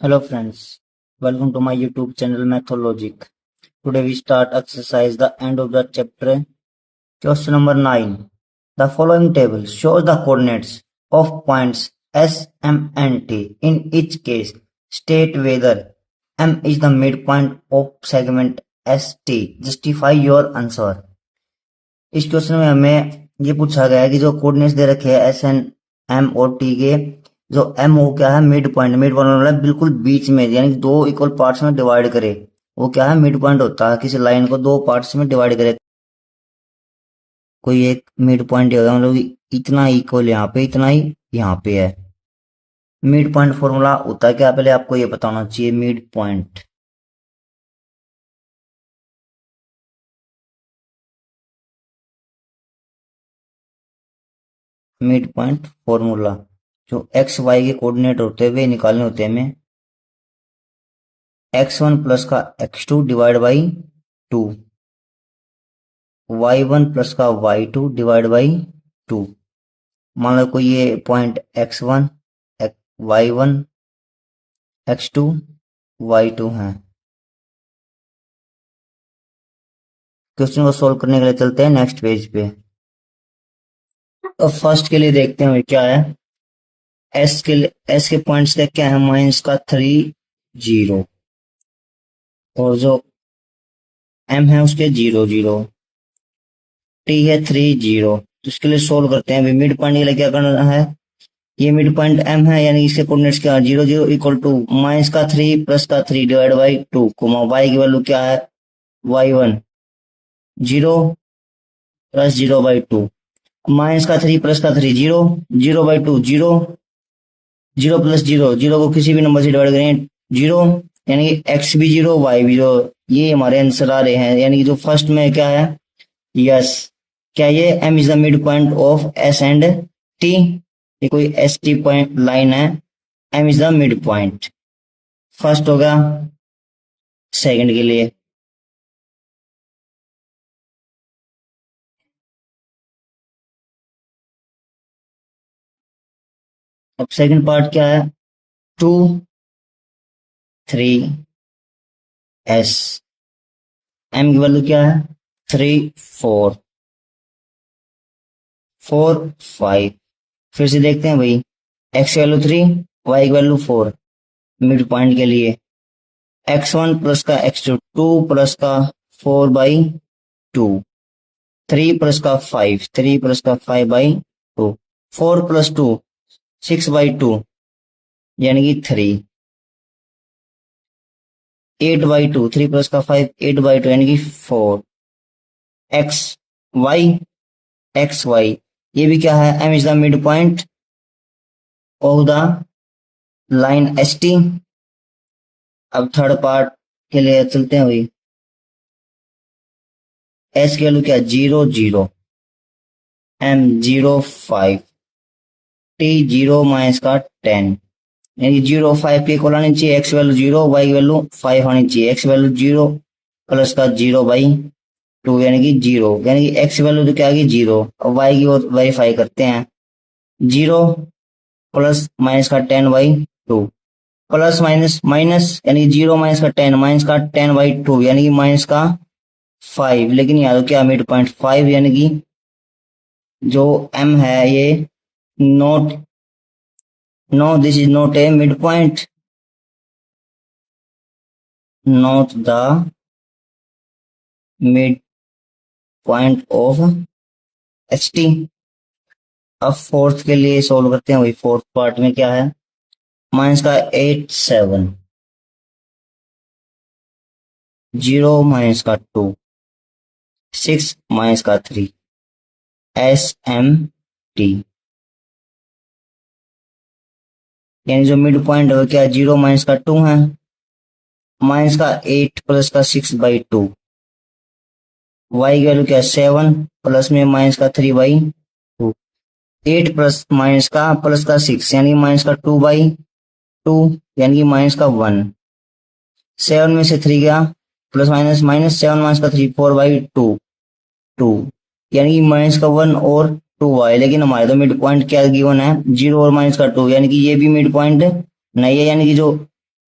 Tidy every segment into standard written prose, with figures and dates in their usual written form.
Hello friends, welcome to my YouTube channel Mathologic. Today we start exercise the end of the chapter. Question number 9. The following table shows the coordinates of points S, M and T. In each case, state whether M is the midpoint of segment ST. Justify your answer. इस question में हमें ये पूछा गया है कि जो coordinates दे रखे हैं एस एन एम और टी के, जो एम वो क्या है मिड पॉइंट मतलब बिल्कुल बीच में, यानी दो इक्वल पार्ट्स में डिवाइड करे, वो क्या है मिड पॉइंट होता है। किसी लाइन को दो पार्ट्स में डिवाइड करे, कोई एक मिड पॉइंट होगा, मतलब इतना इक्वल यहाँ पे, इतना ही यहाँ पे है। मिड पॉइंट फॉर्मूला होता है क्या, पहले आपको ये पता होना चाहिए। मिड पॉइंट फॉर्मूला, जो एक्स वाई के कोऑर्डिनेट होते हैं वे निकालने होते हैं हमें। x1 प्लस का x2 divide by 2, y1 plus का y2 डिवाइड बाई 2। मान लो कोई ये point x1, y1, x2, y2 है। क्वेश्चन को सोल्व करने के लिए चलते हैं नेक्स्ट पेज पे। अब फर्स्ट के लिए देखते हैं क्या है। एस के पॉइंट्स का क्या है, माइनस का 3, 0, और जो एम है उसके 0, 0, टी है 3, 0। तो इसके लिए सोल्व करते हैं। अभी मिड पॉइंट के लिए क्या करना है, ये मिड पॉइंट एम है, यानी इसके कोऑर्डिनेट्स क्या है 0, 0 इक्वल टू माइनस का 3 प्लस का 3 डिवाइड बाई 2, वाई की वैल्यू क्या है y1 0 प्लस 0 बाई 2, माइनस का 3 प्लस का 3 0, 0 बाई 2 0, 0 प्लस 0, 0 को किसी भी नंबर से डिवाइड करें 0, यानी कि x भी 0 y भी 0। ये हमारे आंसर आ रहे हैं, यानी कि जो फर्स्ट में क्या है, यस, क्या ये m is the mid point of s and t। ये कोई एस टी पॉइंट लाइन है, m is the mid point. First होगा। सेकंड के लिए अब सेकंड पार्ट क्या है, 2, 3 s, m की वैल्यू क्या है 3, 4, 4, 5। फिर से देखते हैं भाई, x की वैल्यू 3, y की वैल्यू 4। मिड पॉइंट के लिए x1 प्लस का x2 2 प्लस का 4 बाई 2, 3 प्लस का 5, 3 प्लस का 5 बाई 2, 4 प्लस 2 6 बाई 2, यानी कि 3, 8 बाई 2, 3 प्लस का 5 8 बाई 2, यानी कि 4। एक्स वाई ये भी क्या है, m is the mid point of the line S T. अब थर्ड पार्ट के लिए चलते हैं भाई। एस की वैल्यू क्या 0, 0, m 0, 5, t 0 माइनस का 10, यानी 0, 5 के इक्वल आनी चाहिए। एक्स वैल्यू 0, वाई की वैल्यू 5 आनी चाहिए। एक्स वैल्यू 0 प्लस का 0 बाई 2, यानी कि 0, यानी कि एक्स वैल्यू तो क्या आ गई 0। अब वाई की वेरीफाई करते हैं, 0 प्लस माइनस का 10 बाई 2, प्लस माइनस माइनस, यानी 0 माइनस का 10, माइनस का 10 बाई 2, यानी कि माइनस का 5। लेकिन यहाँ तो क्या मिड पॉइंट 5, यानी कि जो m है ये not, no this is not a mid point, not the mid point of H T. अब फोर्थ के लिए सोल्व करते हैं। वही फोर्थ पार्ट में क्या है, माइनस का 8, 7, 0 माइनस का 2, 6 माइनस का 3, एस एम टी, यानी जो मिड पॉइंट है वो क्या 0 माइनस का 2 है, माइनस का 8 प्लस का 6 बाई 2, वाई की वैल्यू क्या 7 प्लस में माइनस का 3 बाई 2, 8 प्लस माइनस का प्लस का 6, यानी माइनस का 2 बाई 2, यानी कि माइनस का 1। 7 में से 3 गया, प्लस माइनस माइनस 7 माइनस का 3, 4 बाई 2, 2, यानी कि माइनस का 1 और 2 y। लेकिन हमारे तो मिड पॉइंट क्या गिवन है 0 और माइनस का 2, यानी कि ये भी मिड पॉइंट नहीं है, यानी कि जो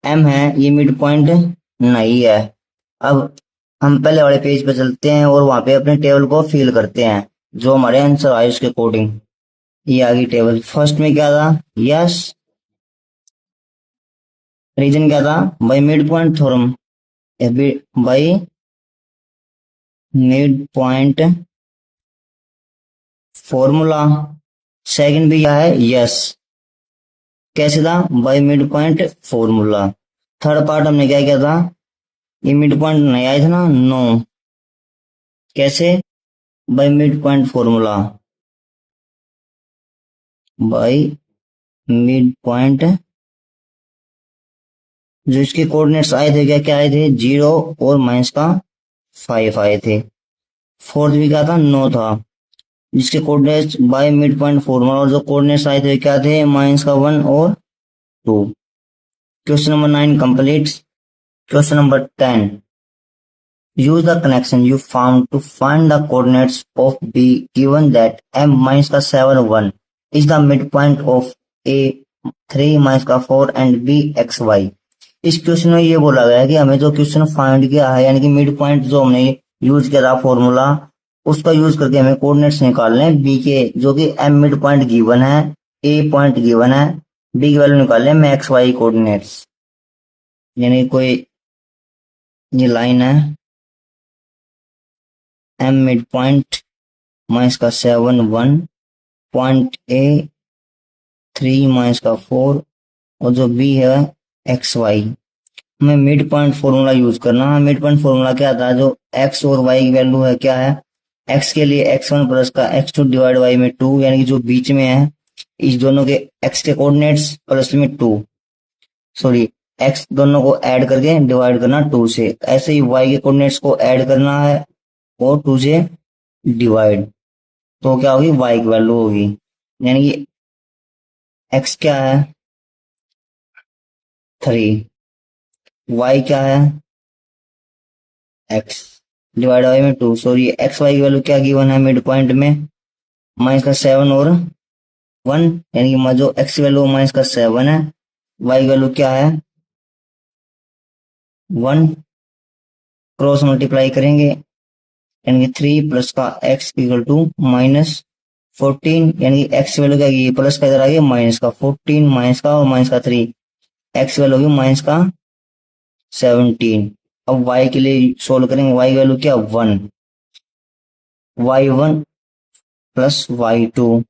एम है, ये मिड पॉइंट नहीं है। अब हम पहले वाले पेज पे चलते हैं और वहां पे अपने टेबल को फिल करते हैं जो हमारे आंसर आए उसके अकॉर्डिंग। ये आ गई टेबल। फर्स्ट में क्या था? यस। रीजन क्या था? By mid point theorem, by mid point formula. Second भी क्या है? यस। कैसे था? By mid point formula. Third part हमने क्या किया था? ये मिड पॉइंट नहीं आया था ना? नो। कैसे? By mid point formula, by mid point. जो इसके कोऑर्डिनेट्स आए थे, क्या क्या आए थे? 0 और माइनस का 5 आए थे। फोर्थ भी क्या था? नो था, जिसके coordinates by mid point formula और जो कोऑर्डिनेट्स आए थे क्या थे? माइनस का 1 और 2। Question number 9 complete. Question number 10, use the connection you found to find the coordinates of B given that m minus का 7 1 is the midpoint of A 3 minus का 4 and B x y। इस question में ये बोला गया है कि हमें जो क्वेश्चन फाइंड किया है यानी कि मिड पॉइंट जो हमने यूज किया था फॉर्मूला, उसका यूज करके हमें कोऑर्डिनेट्स निकालने हैं बी के, जो कि एम मिड पॉइंट गिवन है, ए पॉइंट गिवन है, बी की वैल्यू निकालने में एक्स वाई कोऑर्डिनेट्स। यानी कोई ये लाइन है, एम मिड पॉइंट माइनस का 7 1, पॉइंट ए 3 माइनस का 4, और जो बी है एक्स वाई। हमें मिड पॉइंट फॉर्मूला यूज करना है। मिड पॉइंट फॉर्मूला क्या आता है? जो एक्स और वाई की वैल्यू है क्या है? एक्स के लिए x1 प्लस का x2 डिवाइड बाई में 2, यानी कि जो बीच में है इस दोनों के एक्स के कोऑर्डिनेट्स प्लस में 2, सॉरी एक्स दोनों को ऐड करके डिवाइड करना 2 से। ऐसे ही वाई के कोऑर्डिनेट्स को ऐड करना है और 2 से डिवाइड, तो क्या होगी? वाई की वैल्यू होगी। यानी कि एक्स क्या है? 3, वाई क्या है? एक्स डिवाइड बाई में 2, सॉरी एक्स वाई की वैल्यू क्या गिवन है मिड पॉइंट में? माइनस का 7 और 1, यानी कि जो एक्स वैल्यू माइनस का 7 है, वाई वैल्यू क्या है? 1। क्रॉस मल्टीप्लाई करेंगे यानी कि 3 प्लस का एक्स इक्वल टू माइनस 14, यानी कि एक्स वैल्यू क्या है? प्लस का इधर आ गया माइनस का 14, माइनस का और माइनस का 3, एक्स वैल्यू होगी माइनस का 17। अब वाई के लिए सोल्व करेंगे, वाई वैल्यू क्या? 1, Y 1 plus Y 2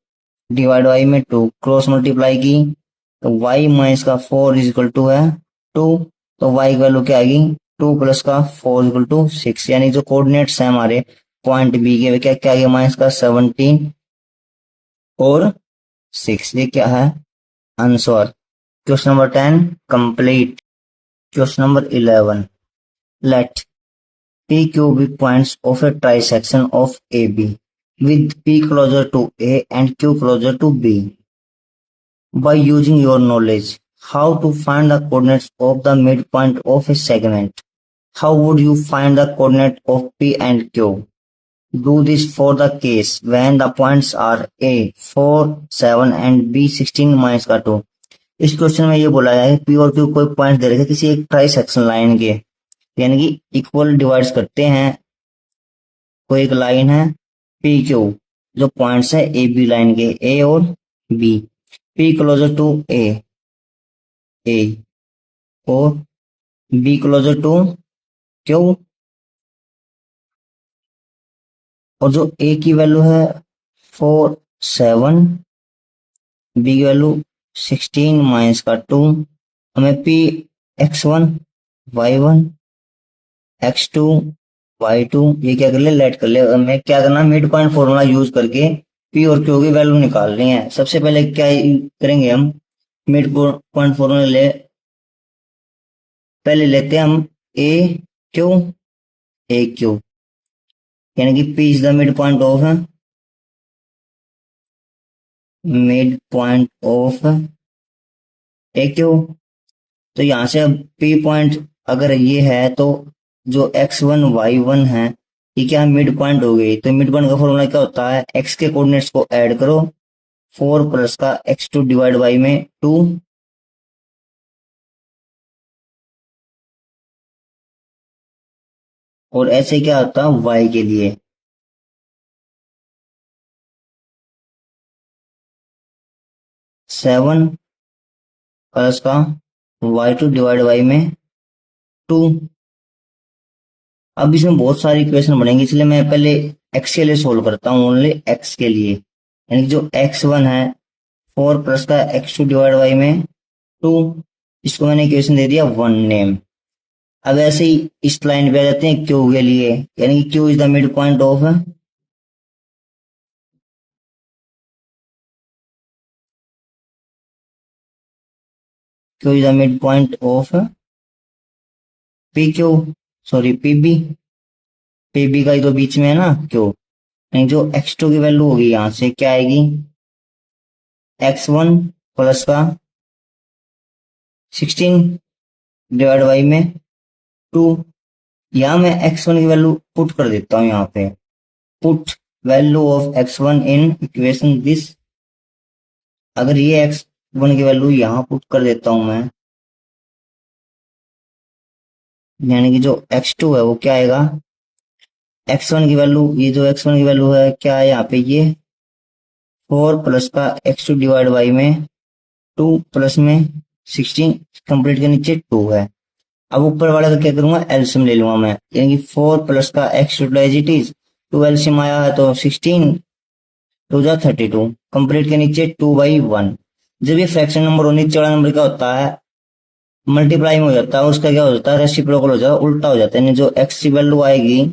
divide Y में 2, क्रॉस मल्टीप्लाई की तो y माइनस का 4 इज इक्वल टू है 2, तो y की वैल्यू क्या आएगी? 2 प्लस का 4 इक्वल टू 6, यानी जो कोऑर्डिनेट्स है हमारे पॉइंट बी के वे क्या क्या आएगा? माइनस का 17 और 6। ये क्या है? Answer. Question number 10 complete. Question number 11, let p q be points of a trisection of AB with p closer to A and q closer to B. By using your knowledge, how to find the coordinates of the midpoint of a segment? How would you find the coordinate of P and Q? Do this for the case when the points are A 4 7 and B 16 minus का 2। इस question में ये बोला है P और Q कोई point दे रखे किसी एक ट्राई सेक्शन लाइन के, यानी कि इक्वल डिवाइड्स करते हैं। कोई एक लाइन है पी क्यू, जो पॉइंट्स है ए बी लाइन के, ए और बी। पी क्लोजर टू ए और बी क्लोजर टू क्यू, और जो ए की वैल्यू है 4 7, बी की वैल्यू 16 माइनस का 2, हमें P x1 y1 x2 y2 ये क्या कर ले? लेट कर ले। हमें क्या करना? मिड पॉइंट फॉर्मूला यूज करके पी और क्यू की वैल्यू निकालनी है। सबसे पहले क्या करेंगे हम? मिड पॉइंट फॉर्मूला पहले लेते हैं हम ए क्यू, ए क्यू, यानी कि P is the mid point of A Q. तो यहां से अब पी पॉइंट अगर ये है तो जो x1 y1 है ये क्या मिड पॉइंट हो गई। तो मिड पॉइंट का फॉर्मूला क्या होता है? x के कोऑर्डिनेट्स को ऐड करो, 4 प्लस का x2 डिवाइड बाई में 2, और ऐसे क्या होता है y के लिए, 7 प्लस का y2 डिवाइड बाई में 2। अब इसमें बहुत सारी इक्वेशन बनेंगी, इसलिए मैं पहले x के लिए सोल्व करता हूँ, ओनली x के लिए, यानी कि जो x1 है 4 प्लस का x2 डिवाइड बाई में 2, इसको मैंने इक्वेशन दे दिया 1 नेम। अब ऐसे ही इस लाइन पे आ जाते हैं q के लिए, यानी कि q is the mid point of, q is the mid point of P Q, sorry PB, PB का ही तो बीच में है ना क्यू, यानी जो x2 की वैल्यू होगी यहां से क्या आएगी, x1 प्लस का 16 डिवाइड बाई में 2। यहां मैं x1 की वैल्यू पुट कर देता हूं, यहाँ पे put value of x1 in equation this. अगर ये x1 की वैल्यू यहां पुट कर देता हूं मैं, यानी कि जो x2 है वो क्या आएगा, x1 की वैल्यू, ये जो x1 की वैल्यू है क्या है यहाँ पे, ये 4 प्लस का x2 डिवाइड बाई में 2 प्लस में 16, कंप्लीट के नीचे 2 है। अब ऊपर वाले का क्या करूंगा, एलसीएम ले लूंगा मैं, यानी कि 4 प्लस का x2 as it is, 2 LCM आया है तो 16, 2 जा 32, कंप्लीट के नीचे 2/1। जब ये फ्रैक्शन नंबर और नीचे वाला नंबर क्या होता है, मल्टीप्लाई में हो जाता है, उसका क्या हो जाता है, रेसिप्रोकल हो जाता है, उल्टा हो जाता है, यानी जो x की वैल्यू आएगी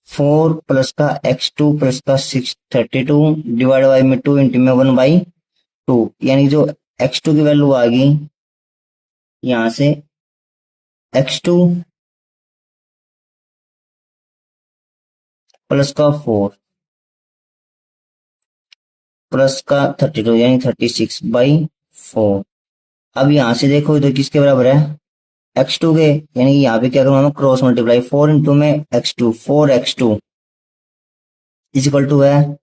4 प्लस का x2 प्लस का 632 डिवाइड बाई में 2 इंटू में 1/2, यानी जो x2 की वैल्यू आ गई यहां से x2 प्लस का 4 प्लस का 32 यानी 36/4। अब यहां से देखो तो किसके बराबर है, x2 के, यानी कि यहाँ पे क्या करूंगा मैं, क्रॉस मल्टीप्लाई, 4 इंटू में x2, 4x2 is equal to है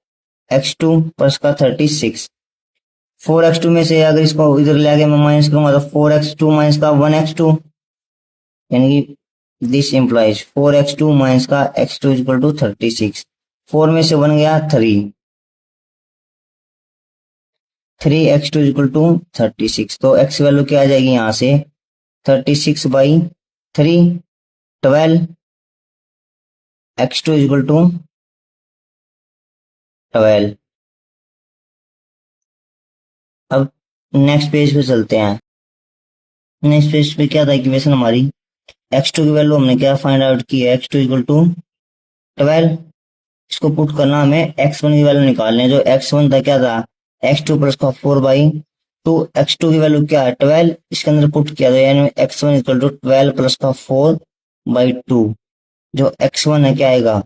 x2 प्लस का 36। 4x2 में से अगर इसको इधर ले आके मैं माइनस करूंगा तो 4x2 माइनस का 1x2, यानी कि दिस इंप्लाइज 4x2 माइनस का x2 इक्वल टू 36। 4 में से 1 गया 3, 3x2 इक्वल टू 36, तो x वैल्यू क्या आ जाएगी यहां से 36/3, 12, x2 इक्वल टू 12। अब नेक्स्ट पेज पे चलते हैं। नेक्स्ट पेज पे क्या था इक्वेशन हमारी, x2 की वैल्यू हमने क्या फाइंड आउट की है, x2 इक्वल टू 12। इसको पुट करना, हमें x1 की वैल्यू निकालनी है, जो x1 था क्या था, x2 प्लस का 4/2, x2 की वैल्यू क्या है 12, इसके अंदर पुट किया था, यानी x1 इक्वल टू 12 प्लस का 4/2, जो x1 है क्या आएगा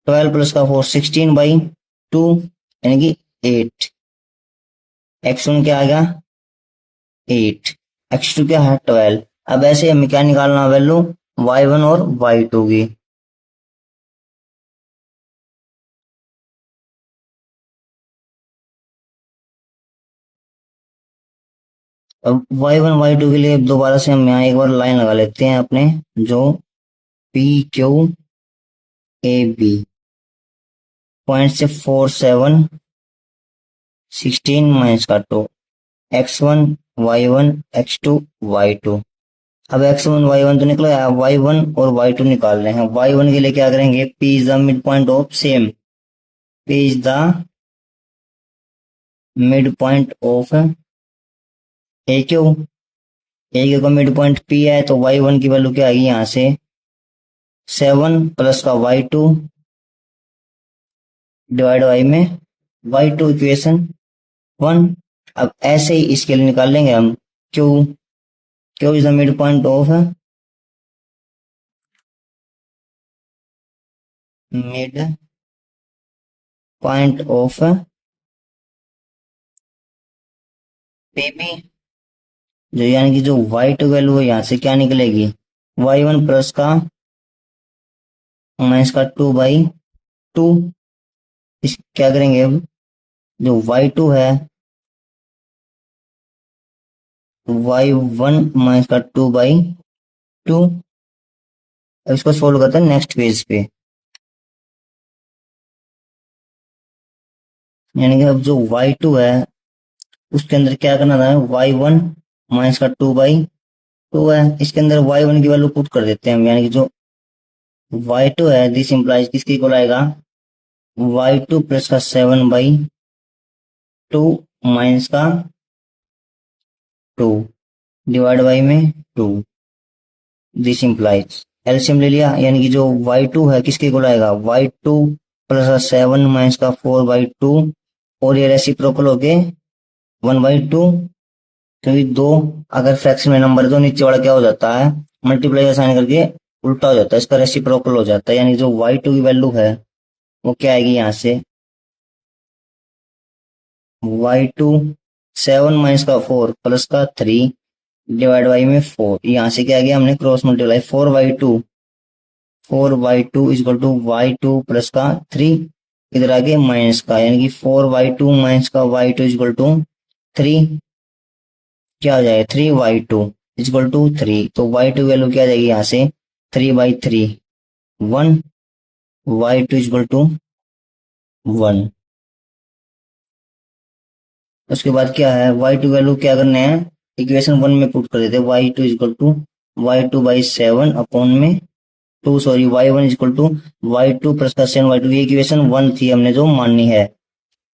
12 प्लस का 4 16/2, यानी कि 8। x1 क्या आ गया 8, x2 क्या है 12। अब ऐसे हमें क्या निकालना वैल्यू, y1 और y2 की। अब y1 y2 के लिए दोबारा से हम यहाँ एक बार लाइन लगा लेते हैं अपने, जो PQAB पॉइंट से 4 7 16 माइनस का 2, x1 y1 x2 y2। अब x1 y1 तो निकला, y1 और y2 निकाल रहे हैं। y1 के लिए क्या करेंगे, P is the mid point of same, P is the mid point of A Q, A Q का मिड पॉइंट P है, तो y1 की वैल्यू क्या आएगी यहाँ से 7 प्लस का y2 डिवाइड बाई में y2 इक्वेशन 1। अब ऐसे ही इसके लिए निकाल लेंगे हम Q, Q is the mid point of, mid point of PB, जो यानी कि जो y2 वैल्यू है यहाँ से क्या निकलेगी, y1 प्लस का माइनस का 2/2। इस क्या करेंगे अब, जो y2 है y1 माइनस का 2/2, अब इसको सोल्व करते हैं नेक्स्ट पेज पे। यानी कि अब जो y2 है उसके अंदर क्या करना था, y1 माइनस का 2/2 है, इसके अंदर y1 की वैल्यू पुट कर देते हैं हम। यानी कि जो y2 है दिस इंप्लाइज किसके इक्वल आएगा, y2 प्लस का 7/2 माइनस का 2 डिवाइड बाई में 2, दिस इंप्लाइज एलसीएम ले लिया। यानी कि जो y2 है किसके इक्वल आएगा, y2 प्लस का 7 माइनस का 4/2 और ये रेसिप्रोकल हो गए 1/2, क्योंकि दो अगर फ्रैक्शन में नंबर है तो नीचे वाला क्या हो जाता है, मल्टीप्लाई का साइन करके उल्टा हो जाता है, इसका रेसिप्रोकल हो जाता है। यानी जो y2 की वैल्यू है वो क्या आएगी यहाँ से, y2 7 माइनस का 4 प्लस का 3 डिवाइड बाई में 4, यहाँ से क्या आ गया, हमने cross multiply 4/2 equal to y2 plus का 3, इधर आगे माइनस का, यानी कि 4/2 माइनस का y2 इक्वल टू 3, क्या हो जाएगा 3/2 इक्वल टू 3। तो y2 वैल्यू क्या आ जाएगी यहाँ से 3/3 1, y2 इक्वल टू 1। उसके बाद क्या है, y2 वैल्यू क्या करने हैं, इक्वेशन 1 में पुट कर देते हैं, y2 equal to y2/7 upon में 2, sorry y1 equal to y2 plus का 7/2, ये इक्वेशन 1 थी हमने जो माननी है।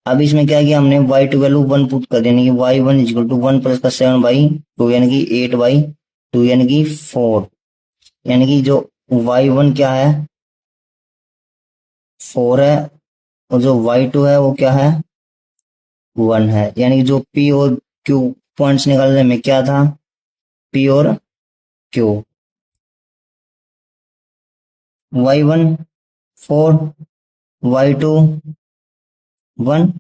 अब इसमें क्या किया हमने, y2 वैल्यू 1 पुट कर देने की, y1 इक्वल टू 1 प्लस का 7/2 यानी कि 8/2 यानी कि 4, यानी कि जो y1 क्या है 4 है और जो y2 है वो क्या है 1 है। यानी कि जो p और q पॉइंट्स निकालने में क्या था, p और q, y1 4 y2 1,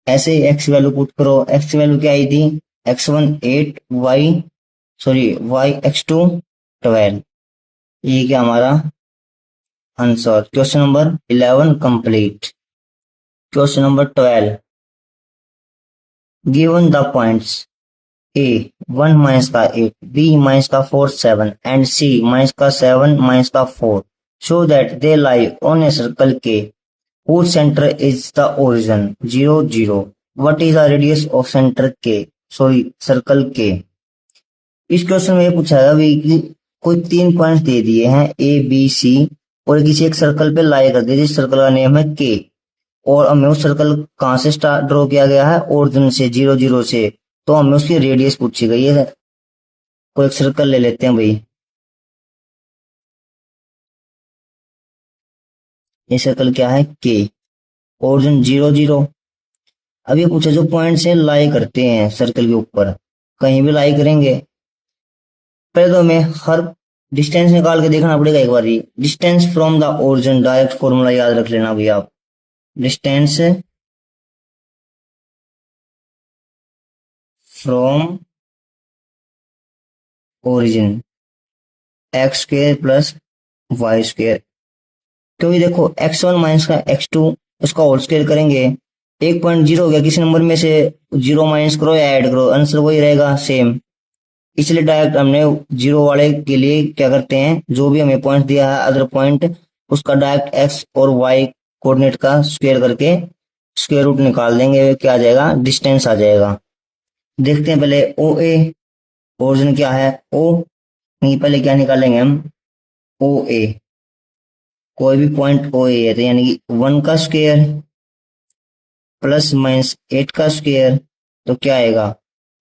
ऐसे ही x वैल्यू पुट करो, x वैल्यू क्या आई थी, x1 8 x2 12, ये क्या हमारा answer. Question number 11 complete. Question number 12, given the points a 1 minus का 8, b माइनस का 4 7 एंड c माइनस का 7 माइनस का 4, show that they lie on a circle के whose center is the origin 0 0, what is the radius of center k, sorry circle के। इस question में ये पूछा है अभी कि कोई 3 पॉइंट्स दे दिए हैं ए बी सी और किसी एक सर्कल पे लाई कर दिए, जिस सर्कल का नेम है के, और हमें उस सर्कल कहाँ से स्टार्ट ड्रॉ किया गया है, ओरिजिन से 0 0 से, तो हमें उसकी रेडियस पूछी गई है। कोई एक सर्कल ले लेते हैं भाई, ये सर्कल क्या है के, ओरिजिन 0 0। अब ये पूछा जो पॉइंट से लाई करते हैं सर्कल के ऊपर, कहीं भी लाई करेंगे, पहले तो हमें हर डिस्टेंस निकाल के देखना पड़ेगा एक बार, distance from the origin, direct formula याद रख लेना भैया आप, distance from origin x square plus y square, क्योंकि देखो x1 माइनस का x2 उसका होल स्क्वेयर करेंगे, 1.0 हो गया, किसी नंबर में से 0 माइनस करो या ऐड करो आंसर वही रहेगा सेम, इसलिए डायरेक्ट हमने 0 वाले के लिए क्या करते हैं, जो भी हमें पॉइंट दिया है अदर पॉइंट उसका डायरेक्ट x और y कोऑर्डिनेट का स्क्वायर करके स्क्वायर रूट निकाल देंगे, क्या आ जाएगा डिस्टेंस आ जाएगा। देखते हैं पहले ओ ए, ओरिजिन क्या है o, नहीं पहले क्या निकालेंगे हम ओ ए, कोई भी पॉइंट ओ ए है तो यानी कि 1 का स्क्वायर प्लस माइनस 8 का स्क्वायर, तो क्या आएगा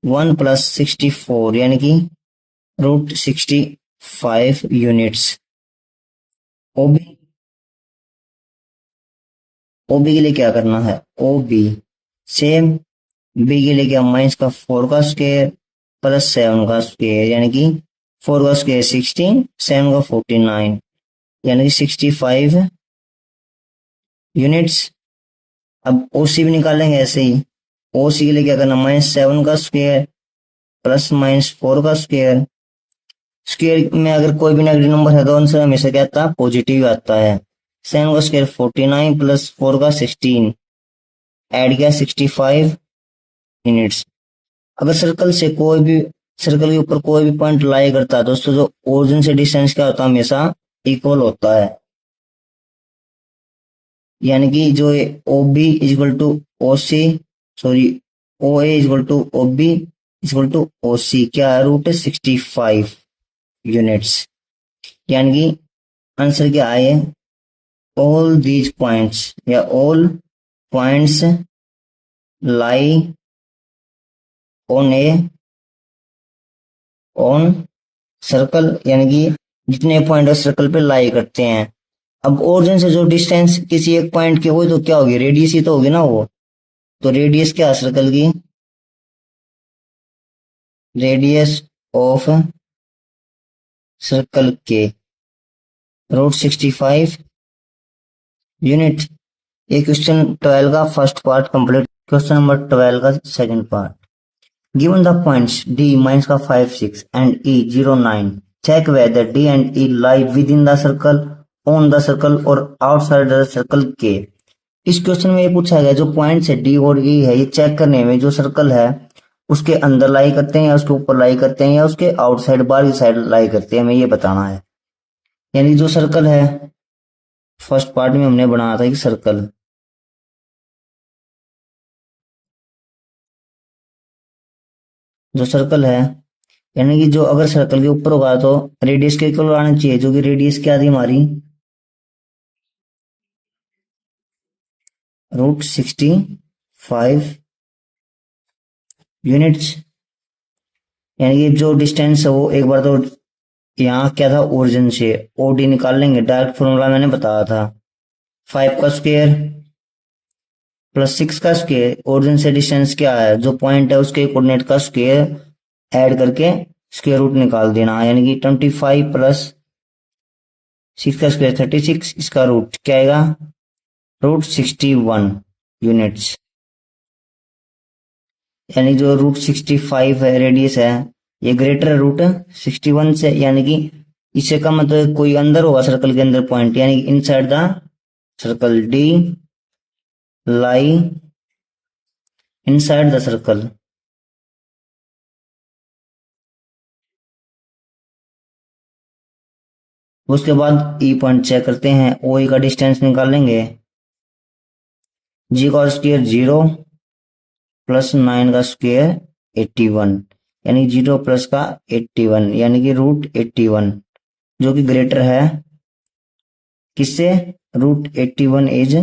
1 प्लस 64 यानी कि √65 यूनिट्स। ओबी, ओबी के लिए क्या करना है, ओ बी सेम, बी के लिए क्या माइनस का 4 का स्क्वायर प्लस 7 का स्क्वायर, यानी कि 4 का स्क्वायर 16, 7 का 49 यानी कि 65 यूनिट्स। अब ओसी भी निकालेंगे ऐसे ही, ओसी के लिए क्या करना, -7 का स्क्वायर प्लस -4 का स्क्वायर, स्क्वायर में अगर कोई भी नेगेटिव नंबर है तो आंसर हमेशा क्या आता है पॉजिटिव आता है। 7 का स्क्वायर 49 प्लस 4 का 16, ऐड किया 65 यूनिट्स। अगर सर्कल से कोई भी, सर्कल के ऊपर कोई भी पॉइंट लाई करता है दोस्तों, जो ओरिजिन से डिस्टेंस क्या होता है हमेशा इक्वल होता है, यानी कि जो O B equal to O C, sorry, O A equal to O B equal to O C क्या है, रूट 65 यूनिट्स। यानी कि आंसर क्या आए, ऑल दीज पॉइंट्स या all points lie on A on circle, यानी कि जितने पॉइंट उस सर्कल पे लाई करते हैं। अब ओरिजिन से जो डिस्टेंस किसी एक पॉइंट की हो तो क्या होगी, रेडियस ही तो होगी ना वो। तो रेडियस क्या है सर्कल की, रेडियस ऑफ सर्कल के √65 यूनिट। ये क्वेश्चन 12 का first part complete. Question number 12 का second part. Given the points D minus का 5 6 and E 0 9, check whether D and E lie within the circle, on the circle और outside the circle के। इस question में ये पूछा गया जो पॉइंट्स है डी और ई है, ये चेक करने में जो सर्कल है उसके अंदर लाई करते हैं या उसके ऊपर लाई करते हैं या उसके आउटसाइड बाहर की साइड लाई करते हैं, हमें ये बताना है। यानी जो सर्कल है फर्स्ट पार्ट में हमने बनाया था कि सर्कल, जो सर्कल है यानी कि जो अगर सर्कल के ऊपर होगा तो रेडियस के इक्वल आना चाहिए, जो कि रेडियस क्या थी हमारी, √65 यूनिट्स। यानी कि जो डिस्टेंस है वो एक बार तो यहाँ क्या था, ओरिजिन से ओडी निकाल लेंगे, डायरेक्ट फॉर्मूला मैंने बताया था, 5 का स्क्वायर प्लस 6 का स्क्वायर, ओरिजिन से डिस्टेंस क्या है, जो पॉइंट है उसके कोऑर्डिनेट का स्क्वायर ऐड करके स्क्वायर रूट निकाल देना, यानी कि 25 प्लस 6 का स्क्वायर 36, इसका रूट क्या आएगा, √61 यूनिट्स। यानी जो √65 है रेडियस है, ये ग्रेटर है √61 से, यानी कि इससे का मतलब कोई अंदर होगा सर्कल के अंदर पॉइंट, यानी कि inside the circle, D lie inside the circle. उसके बाद ई पॉइंट चेक करते हैं, ओ ई का डिस्टेंस निकालेंगे, जी का स्क्वायर 0 प्लस 9 का स्क्वायर 81, यानी 0 प्लस का 81 यानी कि √81, जो कि ग्रेटर है किससे, √81 इज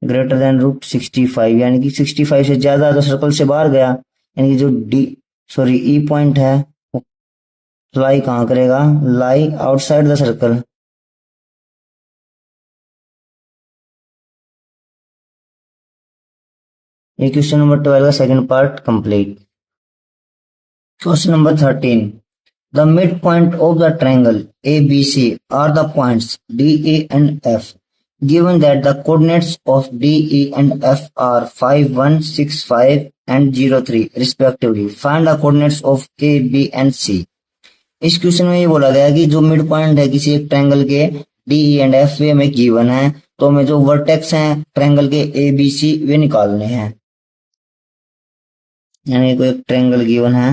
ग्रेटर देन √65, यानी कि 65 से ज्यादा तो सर्कल से बाहर गया, यानी कि जो डी सॉरी ई पॉइंट है वो लाई कहाँ करेगा, लाई आउटसाइड द सर्कल। ये क्वेश्चन नंबर 12 का second part complete. Question number 13। The midpoint of the triangle ABC are the points D, E and F. Given that the coordinates of D, E and F are 5 1 6 5 and 0 3 respectively, find the coordinates of A, B and C. इस question में ये बोला गया कि जो mid point है किसी एक ट्रायंगल के डी ई एंड एफ वे हमें गिवन है, तो हमें जो वर्टेक्स हैं ट्रायंगल के ए बी सी वे निकालने हैं। यानी कोई एक ट्रायंगल गिवन है,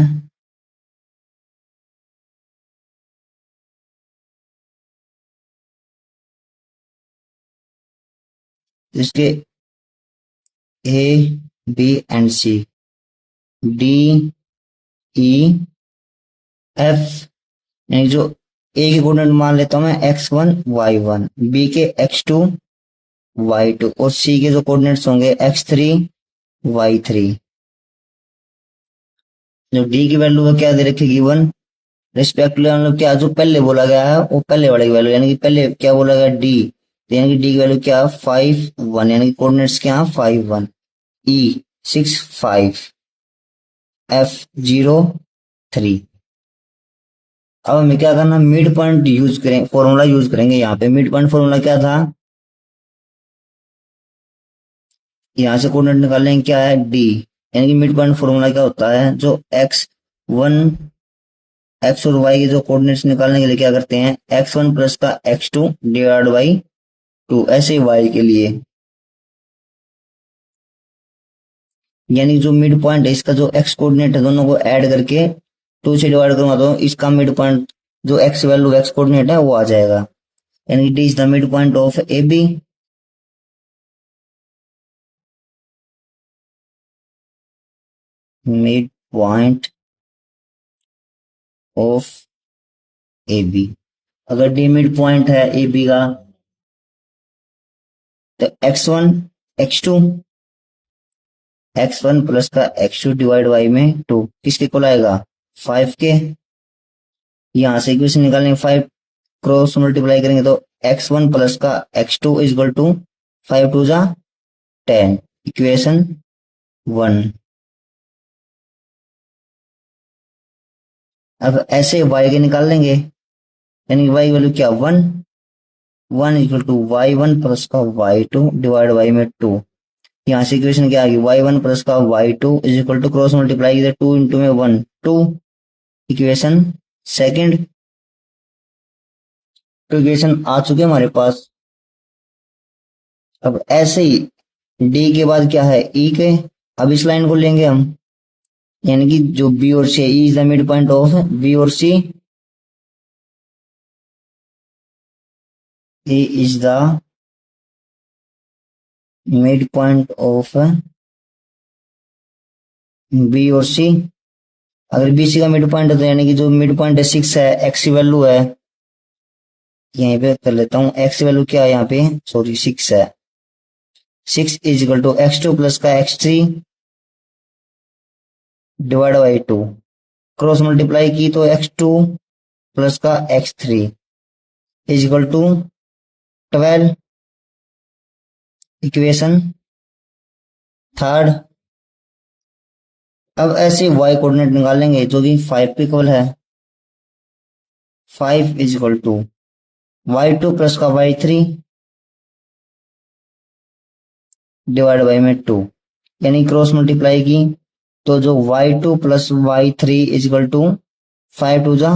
इसके A B and C, D E F, यानी जो ए के कोऑर्डिनेट मान लेता हूं मैं x1 y1, बी के x2 y2 और सी के जो कोऑर्डिनेट्स होंगे x3 y3। जो डी की वैल्यू क्या दे रखी गिवन, रिस्पेक्टिवली मतलब क्या जो पहले बोला गया है वो पहले वाले की वैल्यू, यानी कि पहले क्या बोला गया डी, तो यानी कि डी की वैल्यू क्या 5 1, यानी कि कोऑर्डिनेट्स क्या 5 1, ई 6 5, एफ 0 3। अब हमें क्या करना, मिड पॉइंट यूज करें, फॉर्मूला यूज करेंगे। यहाँ पे मिड पॉइंट फॉर्मूला क्या था, यहाँ से कोऑर्डिनेट निकालेंगे क्या है डी, यानी कि मिड पॉइंट फॉर्मूला क्या होता है, जो x1 x और y के जो कोऑर्डिनेट्स निकालने के लिए क्या करते हैं, x1 प्लस का x2 डिवाइड बाई 2, ऐसे y के लिए। यानी जो मिड पॉइंट है इसका जो x कोऑर्डिनेट है दोनों को ऐड करके 2 से डिवाइड करूंगा तो इसका मिड पॉइंट जो x वैल्यू x कोऑर्डिनेट है वो आ जाएगा। यानी D is the mid point of A B. Mid point of A B. अगर डी मिड पॉइंट है ए बी का तो x1 x2 x1 प्लस का x2 डिवाइड बाई में 2 किसके को लाएगा 5 के। यहां से इक्वेशन निकालेंगे 5 क्रॉस मल्टीप्लाई करेंगे तो x1 प्लस का x2 is equal to 5 to जा 10 इक्वेशन 1। अब ऐसे y के निकाल लेंगे यानी y वैल्यू क्या 1 1 इक्वल टू y1 प्लस का y2 डिवाइड बाई में 2। यहाँ से इक्वेशन क्या आ गई y1 प्लस का y2 is equal to cross multiply किया 2 इंटू में 1 2 इक्वेशन सेकंड। तो इक्वेशन आ चुके हमारे पास। अब ऐसे ही डी के बाद क्या है ई के। अब इस लाइन को लेंगे हम यानी कि जो बी और C E is the mid point of B और C. A is the mid point of B और सी। अगर बी सी का मिड पॉइंट है तो यानी कि जो मिड पॉइंट है 6 है एक्स की वैल्यू है यहीं पे कर लेता हूं एक्स की वैल्यू क्या है यहाँ पे सॉरी 6 है। 6 is equal to x2 plus का x3 divide by 2 cross multiply की तो x2 प्लस का x3 is equal to 12 equation third. अब ऐसे y कोऑर्डिनेट निकालेंगे जो कि 5 के इक्वल है 5 is equal to y2 plus का y3 डिवाइड बाई में 2 यानी क्रॉस मल्टीप्लाई की तो जो y2 plus y3 is equal to 5 to जा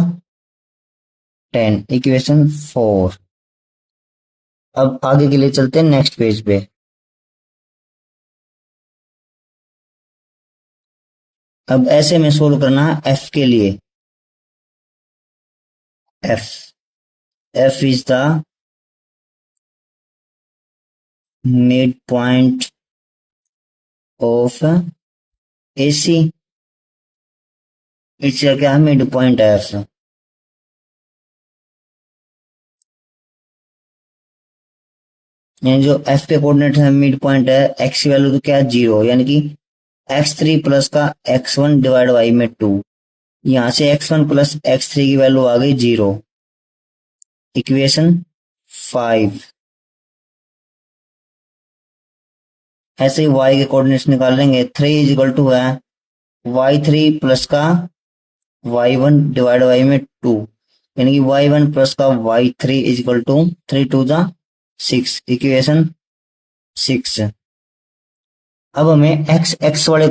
10 इक्वेशन 4। अब आगे के लिए चलते हैं नेक्स्ट पेज पे। अब ऐसे में सोल्व करना है f के लिए। f is the mid point of AC। इसका क्या है मिड पॉइंट है f। यानी जो f के कोऑर्डिनेट है मिड पॉइंट है x की वैल्यू तो क्या है 0 यानी कि x3 प्लस का x1 डिवाइड बाई में 2। यहां से x1 प्लस x3 की वैल्यू आ गई 0 इक्वेशन 5। ऐसे ही y के कोऑर्डिनेट्स निकाल लेंगे 3 इज इक्वल टू है y3 प्लस का y1 डिवाइड बाई में 2 यानी कि y1 प्लस का y3 is equal to 3 to जा 6 इक्वेशन 6। अब हमें x वाले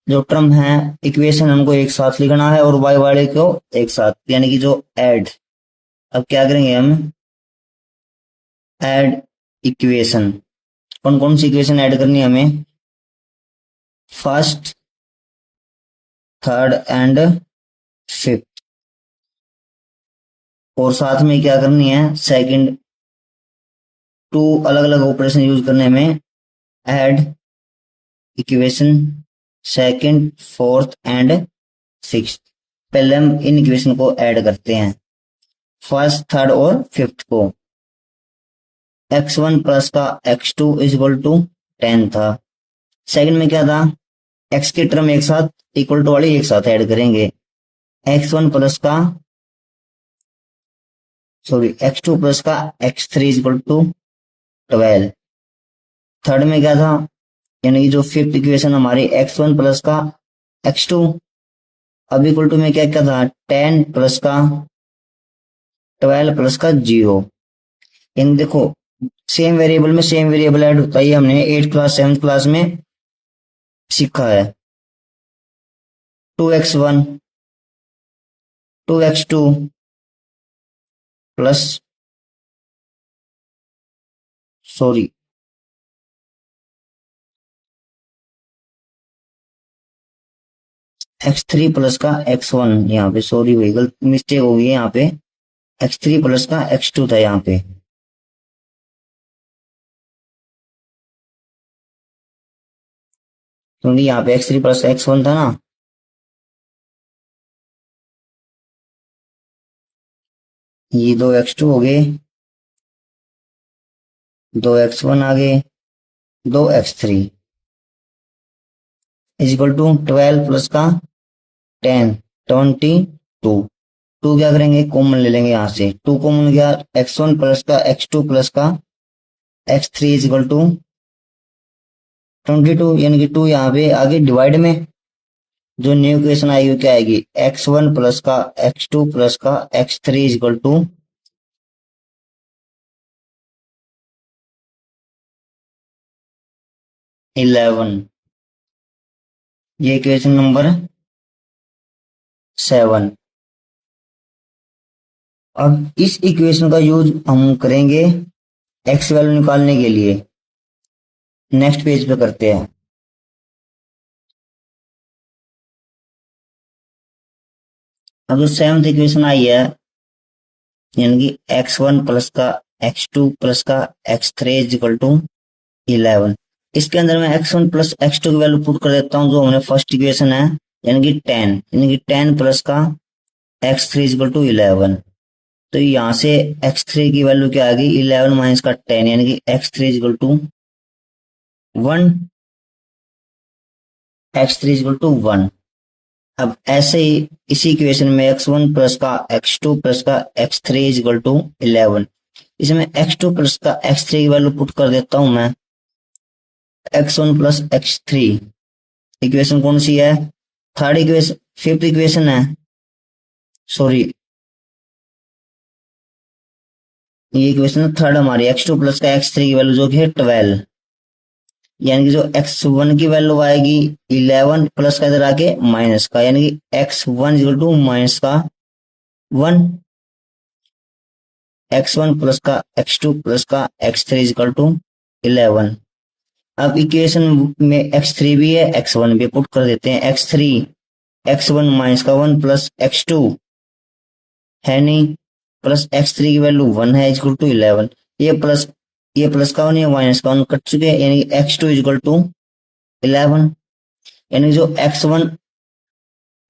जो टर्म है इक्वेशन हमको एक साथ लिखना है और y वाले को एक साथ यानी कि जो ऐड। अब क्या करेंगे हम ऐड इक्वेशन। कौन कौन सी इक्वेशन ऐड करनी है हमें फर्स्ट थर्ड एंड फिफ्थ और साथ में क्या करनी है सेकंड। 2 अलग अलग ऑपरेशन यूज करने में add equation second fourth and sixth. पहले हम इन इक्वेशन को ऐड करते हैं फर्स्ट थर्ड और फिफ्थ को। x1 प्लस का x2 इज इक्वल टू 10 था। सेकंड में क्या था x के टर्म एक साथ इक्वल टू वाली एक साथ ऐड करेंगे x1 प्लस का x2 प्लस का x3 is equal to 12। Third में क्या था यानी कि जो फिफ्थ इक्वेशन हमारी x1 प्लस का x2 अब इक्वल टू में क्या क्या था 10 प्लस का 12 प्लस का 0। यानी देखो सेम वेरिएबल में सेम वेरिएबल ऐड होता है हमने 8th क्लास 7th क्लास में सीखा है। 2x1 2x2 plus x3 plus का x1 यहाँ पे गलत मिस्टेक हो गई है यहाँ पे x3 प्लस का x2 था यहाँ पे क्योंकि यहाँ पे x3 प्लस x1 था ना, ये 2x2 हो गए, 2x1 आ गए, 2x3 is equal to 12 plus का 10, 22। टू क्या करेंगे, कॉमन ले लेंगे यहां से, टू कॉमन गया, x1 प्लस का x2 प्लस का x3 इज इक्वल टू 22, यानी कि टू यहाँ पे आगे डिवाइड में जो न्यू इक्वेशन आएगी वो क्या आएगी, x1 प्लस का x2 प्लस का x3 इज इक्वल टू 11। ये इक्वेशन नंबर 7। अब इस इक्वेशन का यूज हम करेंगे एक्स वैल्यू निकालने के लिए, नेक्स्ट पेज पे करते हैं। अब जो सेवंथ इक्वेशन आई है, यानी कि x1 प्लस का x2 प्लस का x3 इज इक्वल टू 11। इसके अंदर मैं x1 प्लस x2 की वैल्यू पुट कर देता हूं, जो हमने फर्स्ट इक्वेशन है, यानी कि 10, यानी कि 10 प्लस का x3 इज इक्वल टू 11। तो यहां से x3 की वैल्यू क्या आ गई, 11 माइनस का 10, यानी कि x3 is equal to 1, x3 is equal to 1। अब ऐसे ही इसी इक्वेशन में x1 प्लस का x2 प्लस का x3 इज इक्वल टू 11, इसमें x2 प्लस का x3 की वैल्यू पुट कर देता हूं मैं, x1 प्लस x3। इक्वेशन कौन सी है, थर्ड इक्वेशन, फिफ्थ इक्वेशन है, सॉरी ये इक्वेशन थर्ड हमारी, x2 प्लस का x3 की वैल्यू जो कि है 12, यानी कि जो x1 की वैल्यू आएगी 11 प्लस का इधर आके माइनस का, यानी कि x1 इक्वल टू माइनस का 1, x1 प्लस का x2 प्लस का x3 इक्वल टू 11। अब इक्वेशन में x3 भी है x1 भी पुट कर देते हैं, x3 x1 माइनस का 1 प्लस x2 है नहीं, प्लस x3 की वैल्यू 1 है इक्वल टू 11। ये प्लस का 1 या माइनस का 1 कट चुके हैं, यानी x2 इक्वल टू 11, यानी जो x1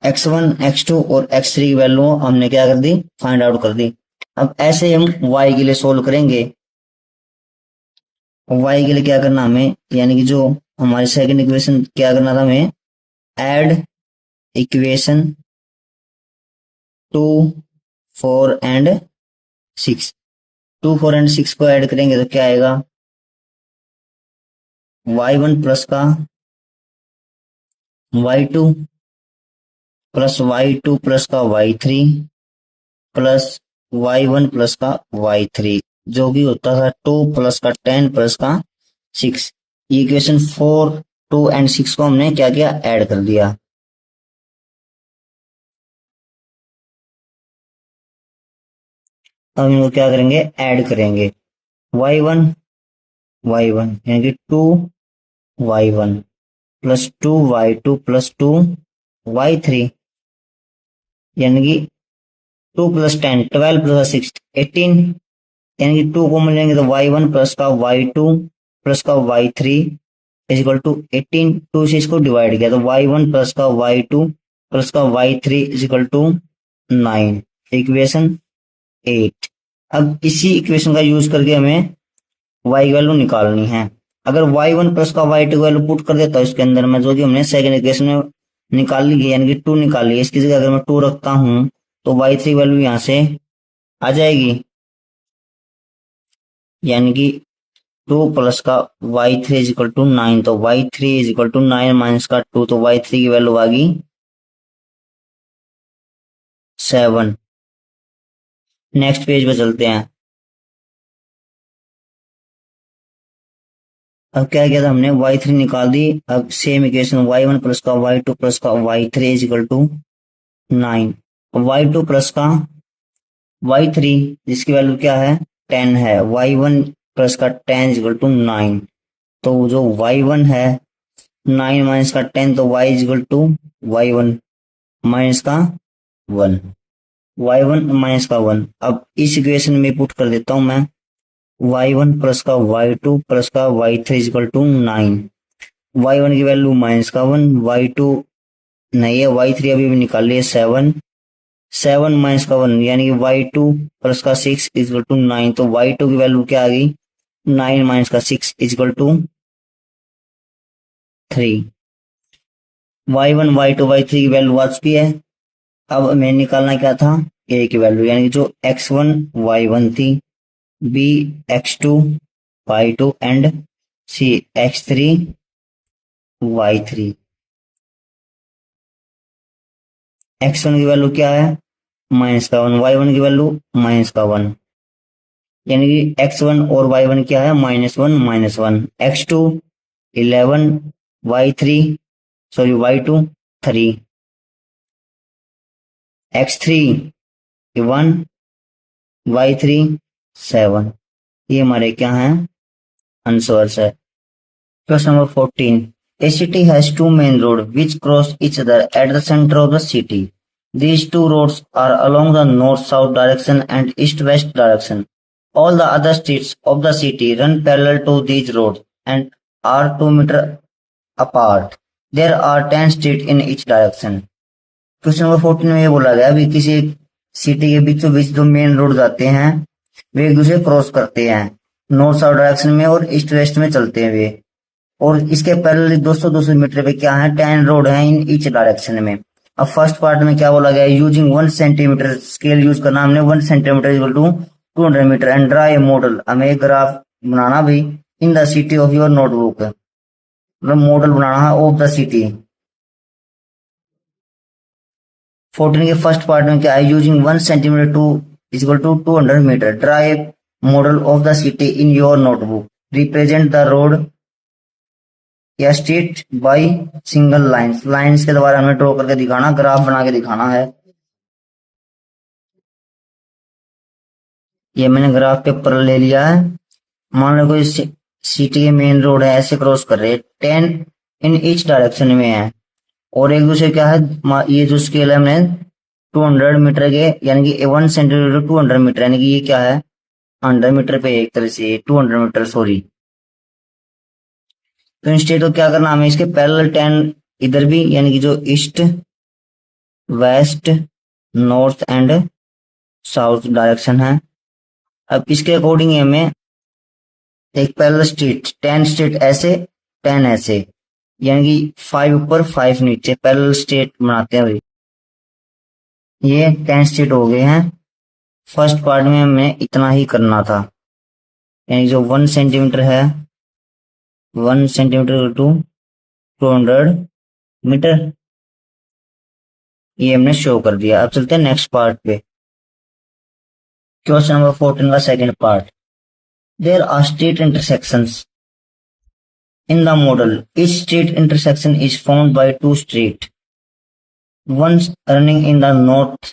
x2 और x3 की वैल्यू हमने क्या कर दी, फाइंड आउट कर दी। अब ऐसे हम y के लिए सोल्व करेंगे। y के लिए क्या करना हमें, यानी कि जो हमारी सेकंड इक्वेशन क्या करना था हमें, ऐड इक्वेशन 2, 4 एंड 6। 2, 4 एंड 6 को ऐड करेंगे तो क्या आएगा, y1 प्लस का y2 प्लस y2 प्लस का y3 प्लस y1 प्लस का y3, जो कि होता था 2 प्लस का 10 प्लस का 6। ये इक्वेशन 4, 2 एंड 6 को हमने क्या किया, ऐड कर दिया। अब इनको क्या करेंगे, ऐड करेंगे, y1 यानी कि 2y1 plus 2y2 plus 2y3, यानी कि 2 प्लस 10 12 प्लस 6 18, यानी कि 2 को मिलेंगे तो y1 प्लस का y2 प्लस का y3 इज इक्वल टू 18। 2 से इसको डिवाइड किया तो y1 प्लस का y2 प्लस का y3 is equal to 9, equation 8। अब इसी इक्वेशन का यूज करके हमें y की वैल्यू निकालनी है। अगर y1 प्लस का y2 की वैल्यू पुट कर देता हूं इसके अंदर में, जो कि हमने सेकंड इक्वेशन में निकाल ली है, यानी कि 2 निकाल ली है, इसकी जगह अगर मैं 2 रखता हूं तो y3 वैल्यू यहां से आ जाएगी, यानी कि 2 प्लस का y3 इज इक्वल टू 9, तो y3 is equal to 9 minus का 2, तो y3 की वैल्यू आ गई 7। नेक्स्ट पेज पे चलते हैं। अब क्या किया था हमने, y3 निकाल दी। अब सेम इक्वेशन y1 प्लस का y2 प्लस का y3 is equal to 9, y2 plus का y3 जिसकी वैल्यू क्या है 10 है, y1 प्लस का 10 इज इक्वल टू 9, तो जो y1 है 9 माइनस का 10, तो y is equal to y1 minus का 1, y1 माइनस का 1। अब इस इक्वेशन में पुट कर देता हूं मैं y1 प्लस का y2 प्लस का y3 is equal to 9, y1 की वैल्यू -1, y2 नहीं है, y3 अभी भी निकाल लिया 7, 7 -1 यानी कि y2 प्लस का 6 इक्वल टू 9, तो y2 की वैल्यू क्या आ गई, 9 माइनस का 6 equal to 3। y1 y2 y3 की वैल्यू आ चुकी है। अब हमें निकालना क्या था, a की वैल्यू, यानी कि जो x1 y1 थी, b x2 y2 and c x3 y3। x1 की वैल्यू क्या है, -1, y1 की वैल्यू -1, यानी कि x1 और y1 क्या है, -1 -1, x2 11, y3 sorry y2 3, x3 1, y3 7। ये हमारे क्या है, आंसर्स है। Question number 14. A city has two main roads which cross each other at the center of the city. These two roads are along the north-south direction and east-west direction. All the other streets of the city run parallel to these roads and are 2 meters apart. There are 10 streets in each direction. Question number 14 में ये बोला गया अभी किसी एक city के बीचों बीच जो मेन रोड जाते हैं वे एक दूसरे क्रॉस करते हैं नॉर्थ साउथ डायरेक्शन में और ईस्ट वेस्ट में चलते हैं वे, और इसके पैरेलल 200-200 मीटर पे क्या है, 10 रोड है इन ईच डायरेक्शन में। अब फर्स्ट पार्ट में क्या बोला गया, यूजिंग 1 सेंटीमीटर स्केल यूज करना हमने, 1 centimetre equal to 200 metre and draw a model, हमें एक ग्राफ बनाना भी in the city of your notebook, मतलब मॉडल बनाना है ऑफ द सिटी। 14 के फर्स्ट पार्ट में क्या है, using 1 centimetre to equal to 200 metre draw a model of the city in your notebook, represent the road या street by single lines, lines के द्वारा हमें ड्रॉ करके दिखाना, ग्राफ बना के दिखाना है। ये मैंने ग्राफ पेपर ले लिया है। मान लो कोई सिटी के मेन रोड है, ऐसे क्रॉस कर रहे हैं, 10 इन ईच डायरेक्शन में है, और एक दूसरे क्या है, ये जो स्केल है हमने 200 मीटर के, यानी कि 1 सेंटीमीटर 200 मीटर, यानी कि ये क्या है 100 मीटर पे, एक तरह से 200 मीटर सॉरी। तो इंस्टेड तो क्या करना हमें, इसके पैरेलल 10 इधर भी, यानी कि जो east west north and south direction है। अब इसके अकॉर्डिंग हमें एक पैरेलल स्ट्रीट 10 स्ट्रीट ऐसे 10 ऐसे, यानी कि 5 ऊपर 5 नीचे पैरेलल स्ट्रीट बनाते हैं भाई। ये 10 स्ट्रीट हो गए हैं। फर्स्ट पार्ट में हमें इतना ही करना था, यानी जो 1 सेंटीमीटर है, 1 सेंटीमीटर टू 200 मीटर, ये हमने शो कर दिया। अब चलते हैं नेक्स्ट पार्ट पे। क्वेश्चन नंबर 14 का second part, there are street intersections in the model, each street intersection is found by two street, one running in the north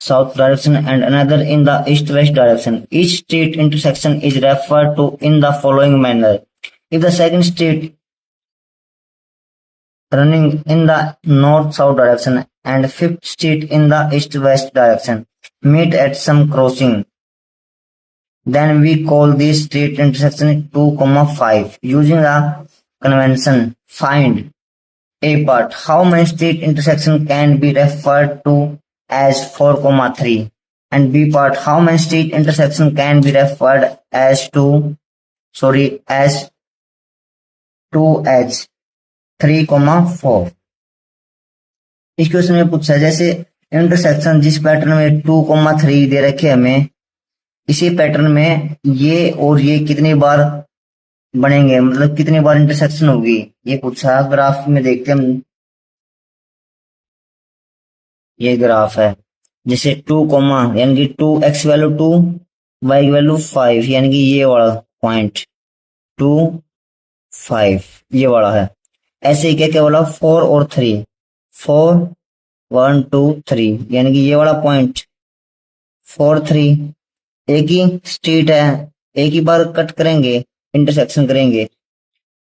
south direction and another in the east west direction. Each street intersection is referred to in the following manner: if the second street running in the north south direction and fifth street in the east west direction meet at some crossing, then we call this street intersection 2, 5. Using the convention, find a part, how many street intersection can be referred to as 4, 3, and B part, how many street intersection can be referred as as 2 as 3, 4। इस question में पूछा है जैसे intersection जिस pattern में 2, 3 दे रखे हमें, इसी पैटर्न में ये और ये कितनी बार बनेंगे, मतलब कितनी बार इंटरसेक्शन होगी, ये पूछा। ग्राफ में देखते हैं हम, ये ग्राफ है जैसे 2, यानी कि 2 x वैल्यू 2, y की वैल्यू 5, यानी कि ये वाला पॉइंट 2, 5 ये वाला है। ऐसे ही क्या क्या बोला 4 और 3, 4 1 2 3, यानी कि ये वाला पॉइंट 4 3, एक ही स्ट्रीट है, एक ही बार कट करेंगे, इंटरसेक्शन करेंगे।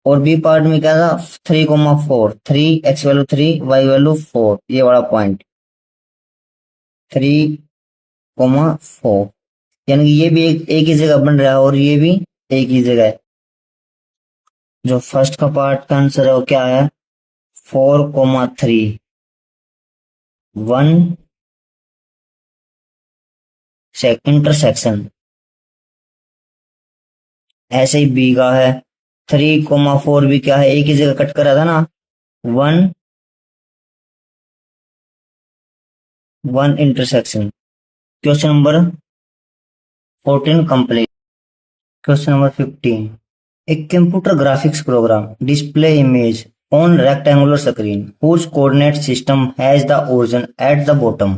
और बी पार्ट में क्या था 3, 4, 3 x वैल्यू 3, y वैल्यू 4, ये वाला पॉइंट 3, 4, यानी कि ये भी एक ही जगह बन रहा है और ये भी एक ही जगह है। जो फर्स्ट का पार्ट का आंसर है वो क्या है, 4,3, 1 इंटरसेक्शन। ऐसे ही बी का है 3,4 भी क्या है, एक ही जगह कट करा था ना, one one intersection. Question number 14 complete. Question number 15, a computer graphics program display image on rectangular screen whose coordinate system has the origin at the bottom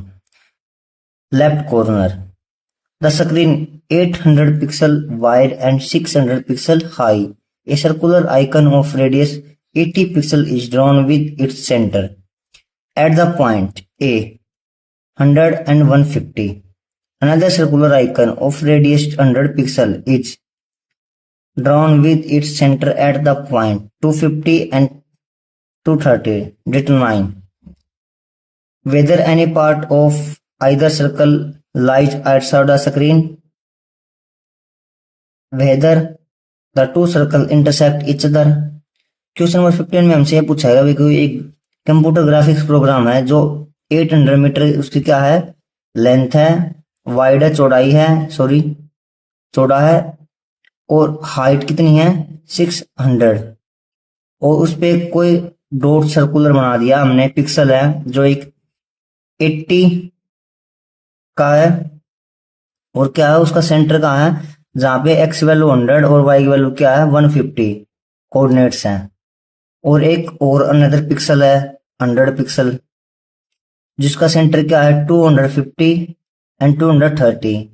left corner. The screen 800 pixel wide and 600 pixel high. A circular icon of radius 80 pixel is drawn with its center at the point A 100 and 150. Another circular icon of radius 100 pixel is drawn with its center at the point 250 and 230. Determine whether any part of either circle lies outside the screen, whether the two circle intersect each other. Question number 15 में हमसे ये पूछा है कोई एक computer graphics programme है जो 800 metre उसकी क्या है, लेंथ है, वाइड है, चौड़ाई है, सॉरी चौड़ा है, और हाइट कितनी है 600, और उस पे कोई डॉट सर्कुलर बना दिया हमने, पिक्सल है जो एक 80 का है, और क्या है उसका सेंटर कहाँ है, जहां पे एक्स वैल्यू 100 और वाई की वैल्यू क्या है 150 कोऑर्डिनेट्स हैं, और एक और अनदर पिक्सल है 100 पिक्सल जिसका सेंटर क्या है 250 एंड 230।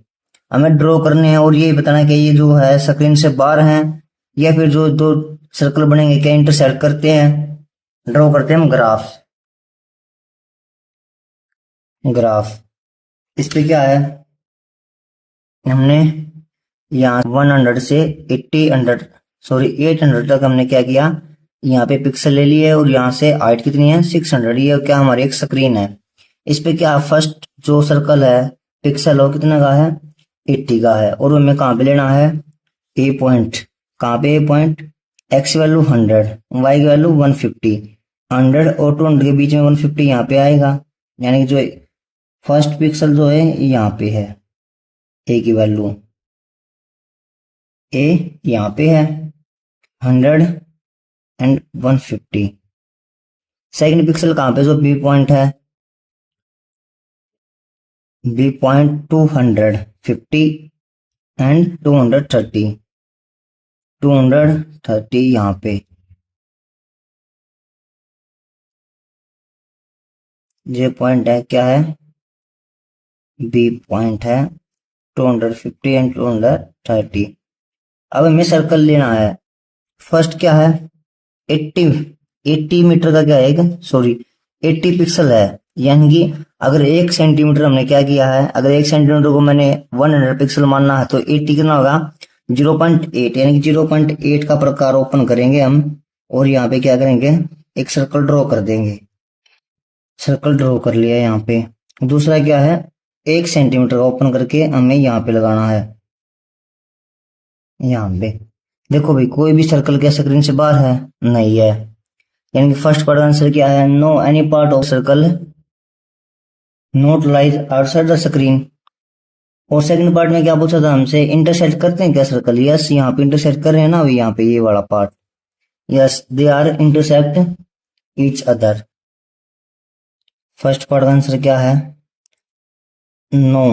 हमें ड्रॉ करने हैं और ये बताना है कि ये जो है स्क्रीन से बाहर हैं या फिर जो दो सर्कल बनेंगे क्या इंटरसेक्ट करते हैं, ड्रॉ करते हैं हम ग्राफ। ग्राफ इस पे क्या है, हमने यहाँ 100 से 800 तक हमने क्या किया, यहाँ पे पिक्सल ले लिए और यहाँ से हाइट कितनी है 600, ये क्या हमारी एक स्क्रीन है। इस पे क्या फर्स्ट जो सर्कल है पिक्सल हो कितना का है 80 का है, और हमें कहाँ पे लेना है ए पॉइंट, कहाँ पे ए पॉइंट, एक्स वैल्यू 100, वाई की वैल्यू 150, 100 और 200 के बीच में 150 यहाँ पे आएगा, यानी कि जो फर्स्ट पिक्सल जो है यहाँ पे है, ए की वैल्यू ए यहाँ पे है 100 एंड 150। सेकंड पिक्सल कहाँ पे जो बी पॉइंट है, बी पॉइंट 250 एंड 230, 230 यहाँ पे, ये पॉइंट है क्या है, बी पॉइंट है 250 एंड 230। अब हमें सर्कल लेना है, फर्स्ट क्या है 80, 80 मीटर का क्या है, सॉरी 80 पिक्सल है, यानी कि अगर 1 सेंटीमीटर हमने क्या किया है, अगर 1 सेंटीमीटर को मैंने 100 पिक्सल मानना है तो 80 कितना होगा 0.8, यानी कि 0.8 का प्रकार ओपन करेंगे हम, और यहाँ पे क्या करेंगे एक सर्कल ड्रॉ कर देंगे। सर्कल ड्रॉ कर लिया यहाँ पे। दूसरा क्या है 1 सेंटीमीटर का ओपन करके हमें यहाँ पे लगाना है, यहाँ पे देखो भाई कोई भी सर्कल क्या स्क्रीन से बाहर है, नहीं है, यानी कि फर्स्ट पार्ट आंसर क्या है, no any part of circle not lies outside the screen. और सेकंड पार्ट में क्या पूछा था हमसे, इंटरसेक्ट करते हैं क्या सर्कल, यस यहाँ पे इंटरसेक्ट कर रहे हैं ना अभी यहाँ पे ये वाला part, yes they are intersect each other. First part का आंसर क्या है no,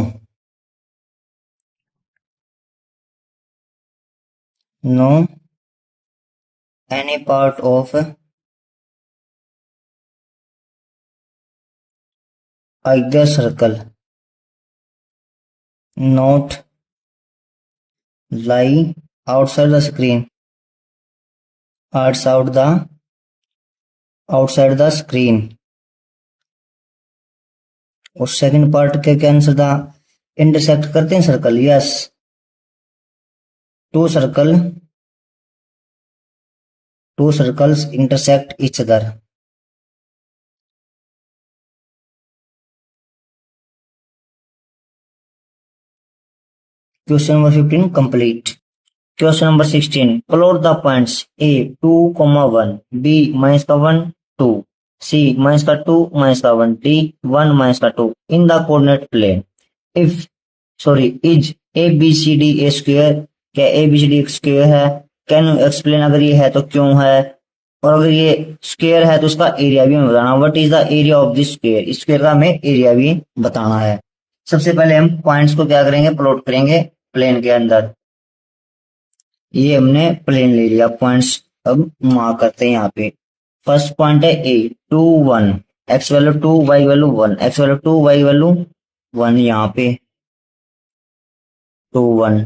no any part of either circle not lie outside the screen, outside the screen। और सेकंड पार्ट के क्या आंसर था, इंटरसेक्ट करते हैं circle, yes two circle two circles intersect each other. Question number 15 complete. Question number 16, plot the points A 2,1, B minus का 1 2, सी minus का 2 minus का 1, D 1 minus का 2 in the coordinate plane. If sorry is A B C D a square, क्या A B C D एक square है? Can you explain, अगर ये है तो क्यों है, और अगर ये स्क्वायर है तो उसका एरिया भी हमें बताना। What is the area of this square, square का हमें एरिया भी बताना है। सबसे पहले हम पॉइंट्स को क्या करेंगे, प्लॉट करेंगे प्लेन के अंदर। ये हमने प्लेन ले लिया, पॉइंट्स अब मार्क करते हैं यहाँ पे। फर्स्ट पॉइंट है A 2 1, X value 2 Y value 1, X value 2 Y value 1, यहाँ पे 2 1,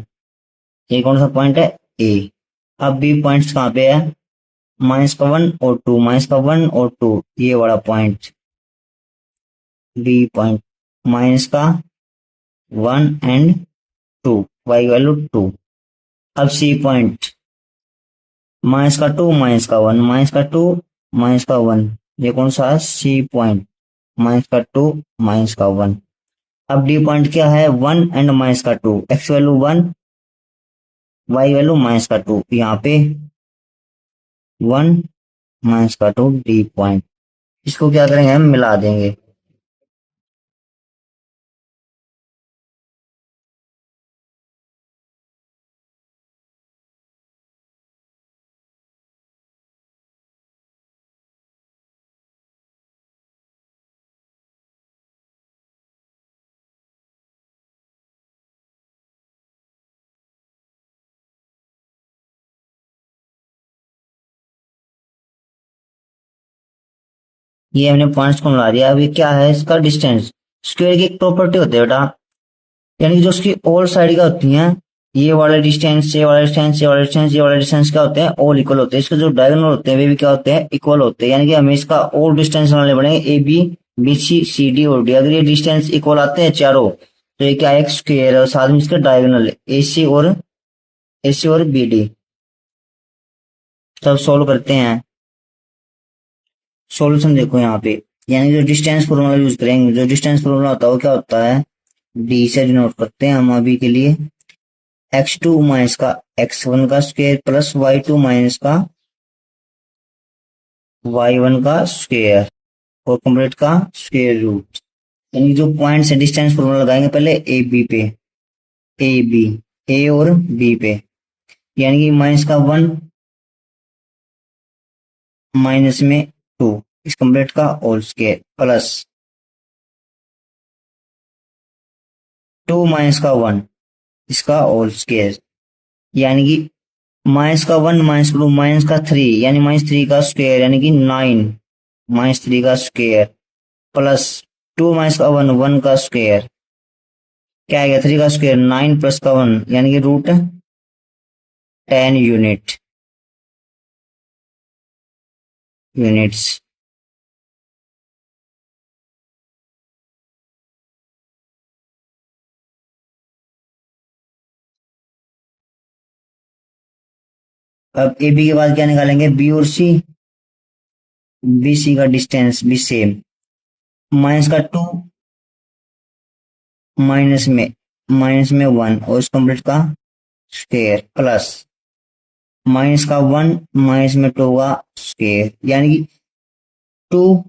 ये कौन सा पॉइंट है ए। अब बी पॉइंट्स कहाँ पे है, माइनस का 1 और 2, माइनस का 1 और 2, ये वाला पॉइंट बी पॉइंट, माइनस का 1 एंड 2, वाई वैल्यू 2। अब सी पॉइंट माइनस का 2 माइनस का 1, माइनस का 2 माइनस का 1, ये कौन सा है सी पॉइंट, माइनस का 2 माइनस का 1। अब डी पॉइंट क्या है, 1 एंड माइनस का 2, X value 1 Y value minus का 2, यहाँ पे 1 माइनस का 2 डी पॉइंट। इसको क्या करेंगे, हम मिला देंगे। ये हमने पॉइंट्स को मिला दिया। अभी क्या है इसका डिस्टेंस, स्क्वायर की एक प्रॉपर्टी होती है बेटा, यानी कि जो उसकी ऑल साइड का होती हैं, ये वाला डिस्टेंस, ये वाला डिस्टेंस, ये वाला डिस्टेंस, ये वाला डिस्टेंस क्या होते हैं, ऑल इक्वल होते हैं। इसके जो डायगोनल होते हैं वे भी क्या होते हैं, इक्वल होते हैं। यानी कि हमें इसका ऑल डिस्टेंस बनाने पड़ेंगे, A B B C C D और डी। अगर ये डिस्टेंस इक्वल आते हैं चारों, तो ये क्या है, एक स्क्वायर है और साथ में इसका डायगोनल ए सी और बी डी। तब सोल्व करते हैं। सॉल्यूशन देखो यहाँ पे, यानी जो डिस्टेंस फॉर्मूला यूज करेंगे, जो डिस्टेंस फॉर्मूला होता है वो क्या होता है, डी से डिनोट करते हैं हम अभी के लिए। x2 माइनस का x1 का स्क्वायर प्लस y2 माइनस का y1 का स्क्वायर और कंप्लीट का स्क्वायर रूट। यानी जो पॉइंट से डिस्टेंस फॉर्मूला लगाएंगे पहले ए बी पे, ए बी, ए और बी पे, यानी कि माइनस का 1 माइनस में 2, इस कंप्लीट का होल स्क्वायर प्लस 2 माइनस का 1, इसका होल स्क्वायर, यानी कि माइनस का 1 माइनस 2 माइनस का 3, यानी -3 का स्क्वायर, यानी कि 9 -3 का स्क्वायर प्लस 2 माइनस का 1 1 का स्क्वायर, क्या आ गया 3 का स्क्वायर, 9 प्लस का 1 यानी कि रूट 10 यूनिट्स। अब ए बी के बाद क्या निकालेंगे, बी और सी, बी सी का डिस्टेंस भी सेम, माइनस का 2 माइनस में 1 और इस कंप्लीट का स्क्वायर प्लस माइनस का 1 माइनस में 2 का स्क्वायर, यानी कि 2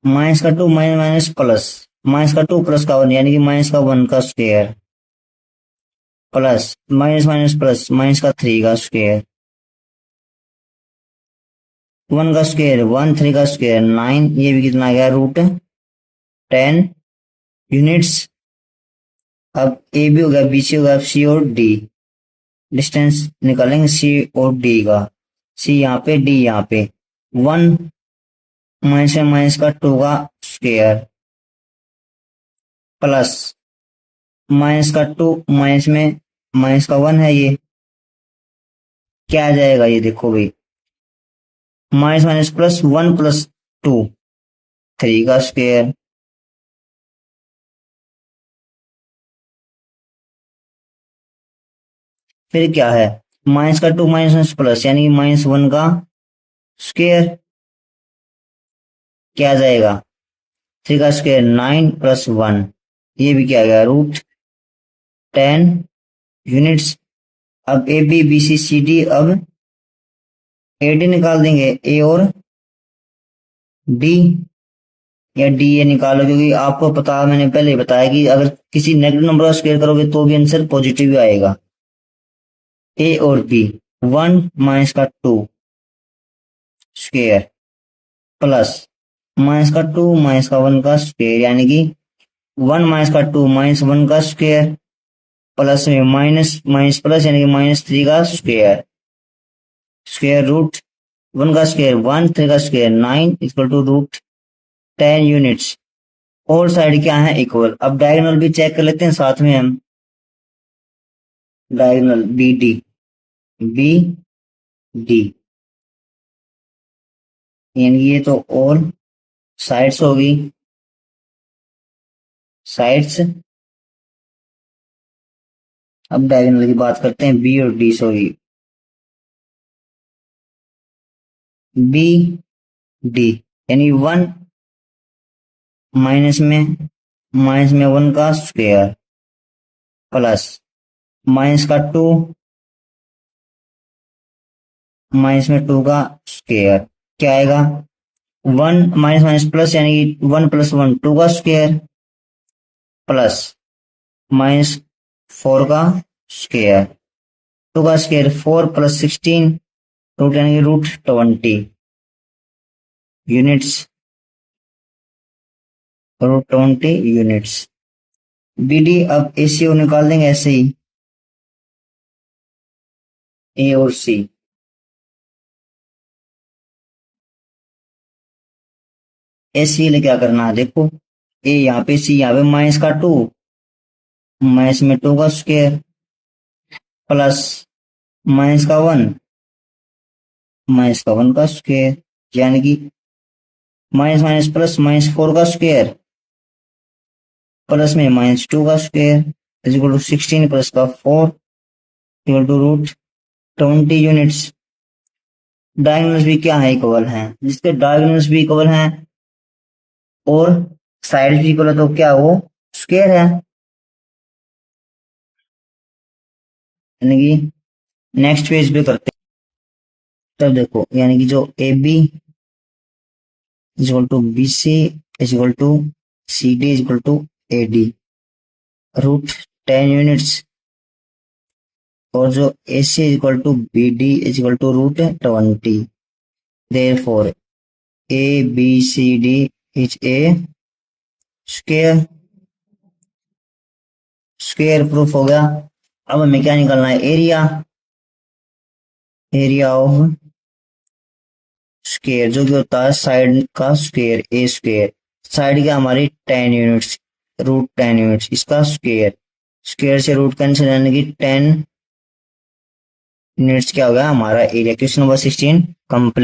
माइनस का 2 माइनस माइनस प्लस माइनस का 2 प्लस का 1, यानी कि माइनस का 1 का square plus minus minus plus minus का 3 का स्क्वायर, 1 का स्क्वायर 1, 3 का स्क्वायर 9, ये भी कितना आ गया, रूट 10 यूनिट्स। अब ए बी हो गया, बी सी हो गया, सी और डी, डिस्टेंस निकालेंगे सी और डी का, सी यहाँ पे डी यहाँ पे, 1 माइनस में माइनस का 2 का स्क्वायर प्लस माइनस का 2 माइनस में माइनस का 1 है, ये क्या आ जाएगा, ये देखो भाई, माइनस माइनस प्लस 1 प्लस 2 3 का स्क्वायर, फिर क्या है, माइनस का 2 माइनस माइनस प्लस यानी कि -1 का स्क्वायर, क्या आ जाएगा 3 का स्क्वायर 9 प्लस 1, ये भी क्या आ गया रूट 10 यूनिट्स। अब A B B C C D, अब ए डी निकाल देंगे, ए और डी, या डी ए निकालो, क्योंकि आपको पता, मैंने पहले ही बताया कि अगर किसी नेगेटिव नंबर का स्क्वायर करोगे तो भी आंसर पॉजिटिव ही आएगा। ए और बी, 1 माइनस का 2 स्क्वायर प्लस माइनस का 2 माइनस का 1 का स्क्वायर, यानी कि 1 माइनस का 2 माइनस 1 का स्क्वायर, प्लस में माइनस माइनस प्लस, यानी कि -3 का स्क्वायर, स्क्वायर रूट 1 का स्क्वायर 1, 3 का square 9 equal to root 10 units. और साइड क्या है, इक्वल। अब डायगोनल भी चेक कर लेते हैं साथ में हम। Diagonal B D, B D, यानी ये तो ऑल साइड्स होगी, साइड्स। अब डायगोनल की बात करते हैं, बी और डी, सॉरी, बी डी, यानी 1 माइनस में 1 का स्क्वायर प्लस माइनस का 2 माइनस में 2 का स्क्वायर, क्या आएगा, 1 माइनस माइनस प्लस, यानी कि 1 प्लस 1 2 का स्क्वायर प्लस -4 का स्क्वायर, 2 का स्क्वायर 4 प्लस 16 रूट, यानी कि root 20 units, root 20 units. B D, अब ए सी निकाल देंगे ऐसे ही, ए और सी। ए सी लिए क्या करना है, देखो, ए यहाँ पे, सी यहाँ पे, माइनस का 2 माइनस में 2 का स्क्वायर प्लस माइनस का 1 माइनस का 1 का स्क्वायर, यानी कि माइनस माइनस प्लस -4 का स्क्वायर प्लस में -2 का square is equal to 16 plus का 4 equal to root 20 units. Diagonals भी क्या है, इक्वल हैं। जिसके डायगोनल्स भी इक्वल हैं और साइड भी इक्वल है तो क्या वो स्क्वायर है, यानी कि नेक्स्ट पेज पे करते हैं। तब देखो, यानी कि जो A B is equal to B C is equal to C D is equal to A D, root 10 units. और जो A C is equal to B D is equal to root 20। Therefore A B C D is a square, square proof हो गया। अब हमें क्या निकालना है, area, area of square, जो कि होता है साइड का स्क्वायर, ए स्क्वायर। साइड क्या हमारी 10 यूनिट्स, रूट 10 यूनिट्स, इसका स्क्वायर, स्क्वायर से रूट कैंसिल, यानी कि 10 यूनिट्स क्या हो गया हमारा एरिया। Question number 16 complete.